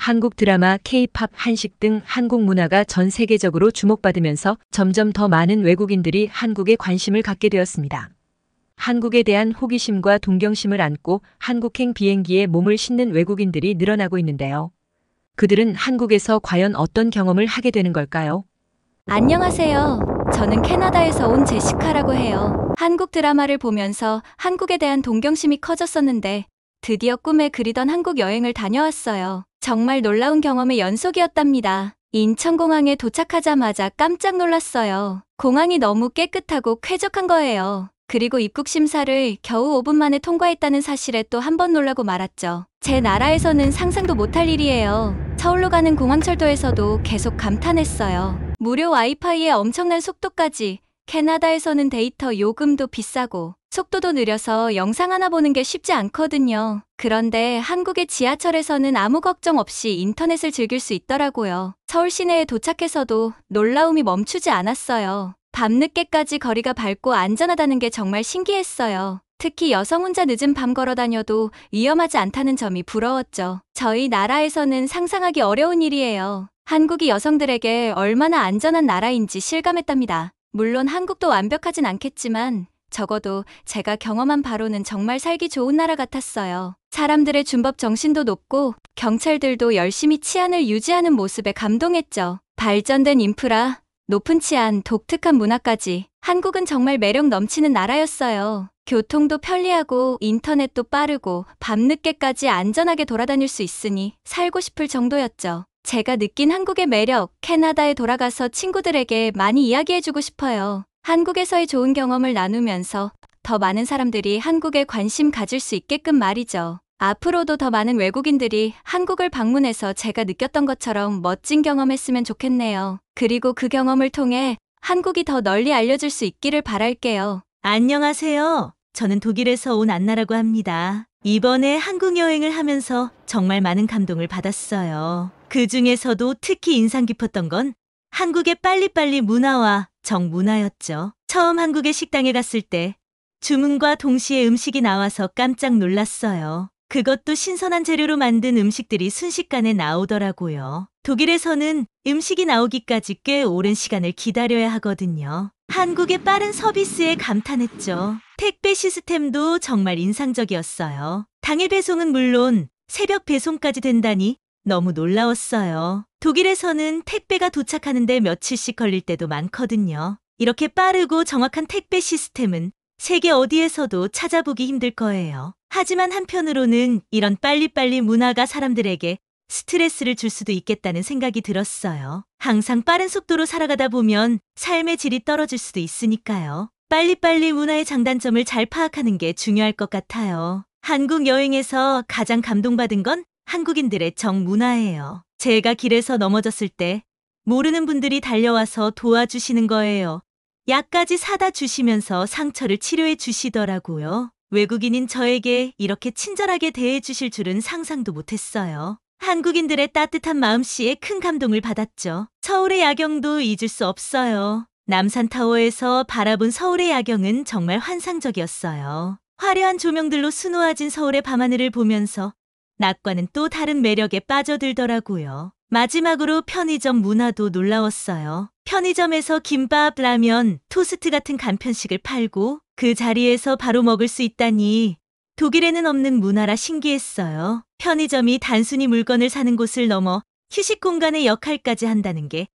한국 드라마, K-팝, 한식 등 한국 문화가 전 세계적으로 주목받으면서 점점 더 많은 외국인들이 한국에 관심을 갖게 되었습니다. 한국에 대한 호기심과 동경심을 안고 한국행 비행기에 몸을 싣는 외국인들이 늘어나고 있는데요. 그들은 한국에서 과연 어떤 경험을 하게 되는 걸까요? 안녕하세요. 저는 캐나다에서 온 제시카라고 해요. 한국 드라마를 보면서 한국에 대한 동경심이 커졌었는데 드디어 꿈에 그리던 한국 여행을 다녀왔어요. 정말 놀라운 경험의 연속이었답니다. 인천공항에 도착하자마자 깜짝 놀랐어요. 공항이 너무 깨끗하고 쾌적한 거예요. 그리고 입국 심사를 겨우 5분 만에 통과했다는 사실에 또 한 번 놀라고 말았죠. 제 나라에서는 상상도 못할 일이에요. 서울로 가는 공항철도에서도 계속 감탄했어요. 무료 와이파이에 엄청난 속도까지. 캐나다에서는 데이터 요금도 비싸고 속도도 느려서 영상 하나 보는 게 쉽지 않거든요. 그런데 한국의 지하철에서는 아무 걱정 없이 인터넷을 즐길 수 있더라고요. 서울 시내에 도착해서도 놀라움이 멈추지 않았어요. 밤늦게까지 거리가 밝고 안전하다는 게 정말 신기했어요. 특히 여성 혼자 늦은 밤 걸어 다녀도 위험하지 않다는 점이 부러웠죠. 저희 나라에서는 상상하기 어려운 일이에요. 한국이 여성들에게 얼마나 안전한 나라인지 실감했답니다. 물론 한국도 완벽하진 않겠지만 적어도 제가 경험한 바로는 정말 살기 좋은 나라 같았어요. 사람들의 준법 정신도 높고 경찰들도 열심히 치안을 유지하는 모습에 감동했죠. 발전된 인프라, 높은 치안, 독특한 문화까지 한국은 정말 매력 넘치는 나라였어요. 교통도 편리하고 인터넷도 빠르고 밤늦게까지 안전하게 돌아다닐 수 있으니 살고 싶을 정도였죠. 제가 느낀 한국의 매력, 캐나다에 돌아가서 친구들에게 많이 이야기해주고 싶어요. 한국에서의 좋은 경험을 나누면서 더 많은 사람들이 한국에 관심 가질 수 있게끔 말이죠. 앞으로도 더 많은 외국인들이 한국을 방문해서 제가 느꼈던 것처럼 멋진 경험했으면 좋겠네요. 그리고 그 경험을 통해 한국이 더 널리 알려질 수 있기를 바랄게요. 안녕하세요. 저는 독일에서 온 안나라고 합니다. 이번에 한국 여행을 하면서 정말 많은 감동을 받았어요. 그 중에서도 특히 인상 깊었던 건 한국의 빨리빨리 문화와 정문화였죠. 처음 한국의 식당에 갔을 때 주문과 동시에 음식이 나와서 깜짝 놀랐어요. 그것도 신선한 재료로 만든 음식들이 순식간에 나오더라고요. 독일에서는 음식이 나오기까지 꽤 오랜 시간을 기다려야 하거든요. 한국의 빠른 서비스에 감탄했죠. 택배 시스템도 정말 인상적이었어요. 당일 배송은 물론 새벽 배송까지 된다니 너무 놀라웠어요. 독일에서는 택배가 도착하는데 며칠씩 걸릴 때도 많거든요. 이렇게 빠르고 정확한 택배 시스템은 세계 어디에서도 찾아보기 힘들 거예요. 하지만 한편으로는 이런 빨리빨리 문화가 사람들에게 스트레스를 줄 수도 있겠다는 생각이 들었어요. 항상 빠른 속도로 살아가다 보면 삶의 질이 떨어질 수도 있으니까요. 빨리빨리 문화의 장단점을 잘 파악하는 게 중요할 것 같아요. 한국 여행에서 가장 감동받은 건 한국인들의 정문화예요. 제가 길에서 넘어졌을 때 모르는 분들이 달려와서 도와주시는 거예요. 약까지 사다 주시면서 상처를 치료해 주시더라고요. 외국인인 저에게 이렇게 친절하게 대해 주실 줄은 상상도 못했어요. 한국인들의 따뜻한 마음씨에 큰 감동을 받았죠. 서울의 야경도 잊을 수 없어요. 남산타워에서 바라본 서울의 야경은 정말 환상적이었어요. 화려한 조명들로 수놓아진 서울의 밤하늘을 보면서 낮과는 또 다른 매력에 빠져들더라고요. 마지막으로 편의점 문화도 놀라웠어요. 편의점에서 김밥, 라면, 토스트 같은 간편식을 팔고 그 자리에서 바로 먹을 수 있다니 독일에는 없는 문화라 신기했어요. 편의점이 단순히 물건을 사는 곳을 넘어 휴식 공간의 역할까지 한다는 게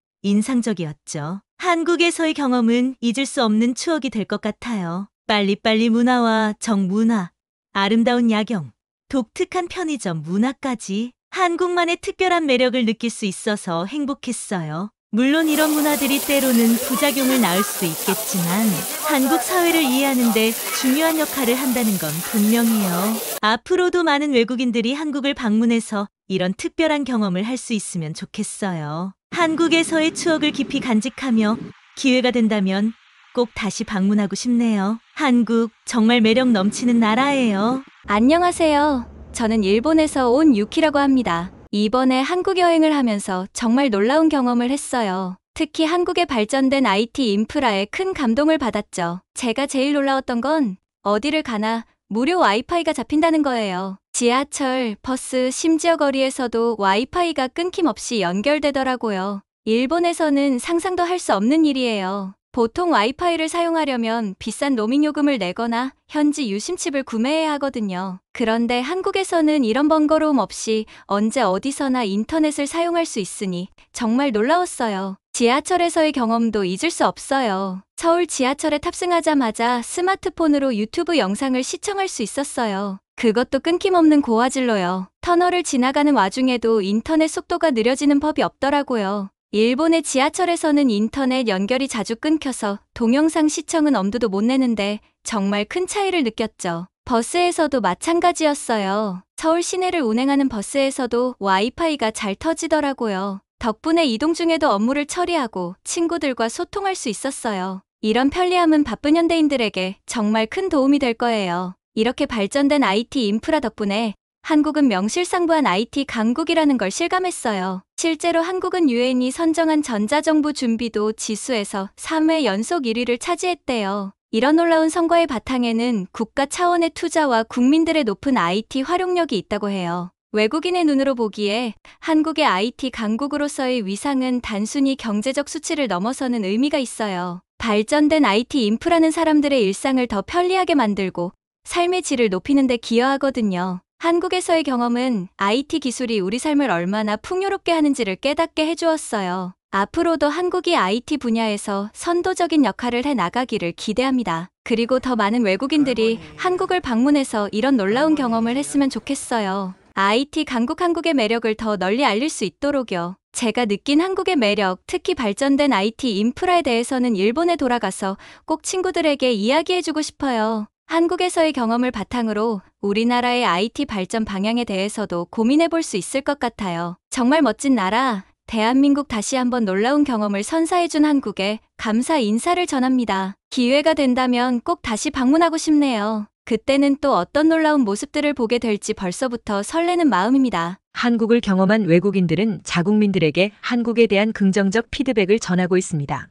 인상적이었죠. 한국에서의 경험은 잊을 수 없는 추억이 될 것 같아요. 빨리빨리 문화와 정문화, 아름다운 야경, 독특한 편의점 문화까지 한국만의 특별한 매력을 느낄 수 있어서 행복했어요. 물론 이런 문화들이 때로는 부작용을 낳을 수도 있겠지만 한국 사회를 이해하는 데 중요한 역할을 한다는 건 분명해요. 앞으로도 많은 외국인들이 한국을 방문해서 이런 특별한 경험을 할 수 있으면 좋겠어요. 한국에서의 추억을 깊이 간직하며 기회가 된다면 꼭 다시 방문하고 싶네요. 한국 정말 매력 넘치는 나라예요. 안녕하세요. 저는 일본에서 온 유키라고 합니다. 이번에 한국 여행을 하면서 정말 놀라운 경험을 했어요. 특히 한국의 발전된 IT 인프라에 큰 감동을 받았죠. 제가 제일 놀라웠던 건 어디를 가나 무료 와이파이가 잡힌다는 거예요. 지하철, 버스, 심지어 거리에서도 와이파이가 끊김없이 연결되더라고요. 일본에서는 상상도 할 수 없는 일이에요. 보통 와이파이를 사용하려면 비싼 로밍 요금을 내거나 현지 유심칩을 구매해야 하거든요. 그런데 한국에서는 이런 번거로움 없이 언제 어디서나 인터넷을 사용할 수 있으니 정말 놀라웠어요. 지하철에서의 경험도 잊을 수 없어요. 서울 지하철에 탑승하자마자 스마트폰으로 유튜브 영상을 시청할 수 있었어요. 그것도 끊김없는 고화질로요. 터널을 지나가는 와중에도 인터넷 속도가 느려지는 법이 없더라고요. 일본의 지하철에서는 인터넷 연결이 자주 끊겨서 동영상 시청은 엄두도 못 내는데 정말 큰 차이를 느꼈죠. 버스에서도 마찬가지였어요. 서울 시내를 운행하는 버스에서도 와이파이가 잘 터지더라고요. 덕분에 이동 중에도 업무를 처리하고 친구들과 소통할 수 있었어요. 이런 편리함은 바쁜 현대인들에게 정말 큰 도움이 될 거예요. 이렇게 발전된 IT 인프라 덕분에 한국은 명실상부한 IT 강국이라는 걸 실감했어요. 실제로 한국은 유엔이 선정한 전자정부 준비도 지수에서 3회 연속 1위를 차지했대요. 이런 놀라운 성과의 바탕에는 국가 차원의 투자와 국민들의 높은 IT 활용력이 있다고 해요. 외국인의 눈으로 보기에 한국의 IT 강국으로서의 위상은 단순히 경제적 수치를 넘어서는 의미가 있어요. 발전된 IT 인프라는 사람들의 일상을 더 편리하게 만들고 삶의 질을 높이는 데 기여하거든요. 한국에서의 경험은 IT 기술이 우리 삶을 얼마나 풍요롭게 하는지를 깨닫게 해주었어요. 앞으로도 한국이 IT 분야에서 선도적인 역할을 해 나가기를 기대합니다. 그리고 더 많은 외국인들이 한국을 방문해서 이런 놀라운 경험을 했으면 좋겠어요. IT 강국 한국의 매력을 더 널리 알릴 수 있도록요. 제가 느낀 한국의 매력, 특히 발전된 IT 인프라에 대해서는 일본에 돌아가서 꼭 친구들에게 이야기해주고 싶어요. 한국에서의 경험을 바탕으로 우리나라의 IT 발전 방향에 대해서도 고민해 볼 수 있을 것 같아요. 정말 멋진 나라, 대한민국 다시 한번 놀라운 경험을 선사해준 한국에 감사 인사를 전합니다. 기회가 된다면 꼭 다시 방문하고 싶네요. 그때는 또 어떤 놀라운 모습들을 보게 될지 벌써부터 설레는 마음입니다. 한국을 경험한 외국인들은 자국민들에게 한국에 대한 긍정적 피드백을 전하고 있습니다.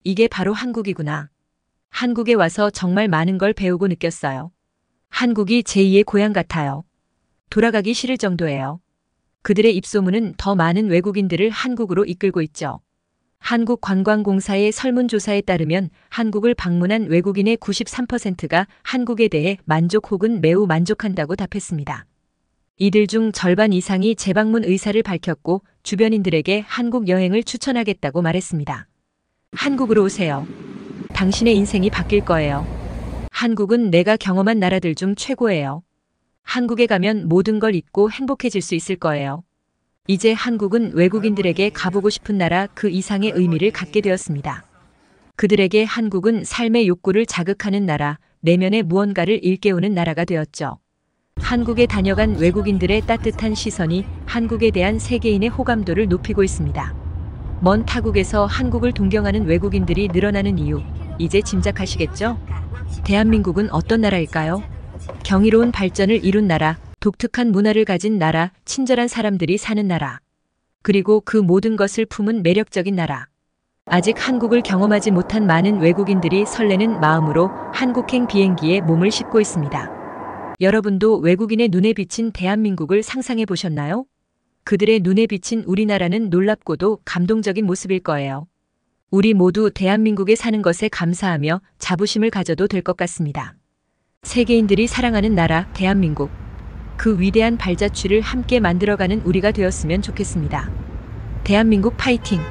이게 바로 한국이구나. 한국에 와서 정말 많은 걸 배우고 느꼈어요. 한국이 제2의 고향 같아요. 돌아가기 싫을 정도예요. 그들의 입소문은 더 많은 외국인들을 한국으로 이끌고 있죠. 한국관광공사의 설문조사에 따르면 한국을 방문한 외국인의 93%가 한국에 대해 만족 혹은 매우 만족한다고 답했습니다. 이들 중 절반 이상이 재방문 의사를 밝혔고 주변인들에게 한국 여행을 추천하겠다고 말했습니다. 한국으로 오세요. 당신의 인생이 바뀔 거예요. 한국은 내가 경험한 나라들 중 최고예요. 한국에 가면 모든 걸 잊고 행복해질 수 있을 거예요. 이제 한국은 외국인들에게 가보고 싶은 나라 그 이상의 의미를 갖게 되었습니다. 그들에게 한국은 삶의 욕구를 자극하는 나라, 내면의 무언가를 일깨우는 나라가 되었죠. 한국에 다녀간 외국인들의 따뜻한 시선이 한국에 대한 세계인의 호감도를 높이고 있습니다. 먼 타국에서 한국을 동경하는 외국인들이 늘어나는 이유, 이제 짐작하시겠죠? 대한민국은 어떤 나라일까요? 경이로운 발전을 이룬 나라, 독특한 문화를 가진 나라, 친절한 사람들이 사는 나라. 그리고 그 모든 것을 품은 매력적인 나라. 아직 한국을 경험하지 못한 많은 외국인들이 설레는 마음으로 한국행 비행기에 몸을 싣고 있습니다. 여러분도 외국인의 눈에 비친 대한민국을 상상해 보셨나요? 그들의 눈에 비친 우리나라는 놀랍고도 감동적인 모습일 거예요. 우리 모두 대한민국에 사는 것에 감사하며 자부심을 가져도 될 것 같습니다. 세계인들이 사랑하는 나라, 대한민국. 그 위대한 발자취를 함께 만들어가는 우리가 되었으면 좋겠습니다. 대한민국 파이팅!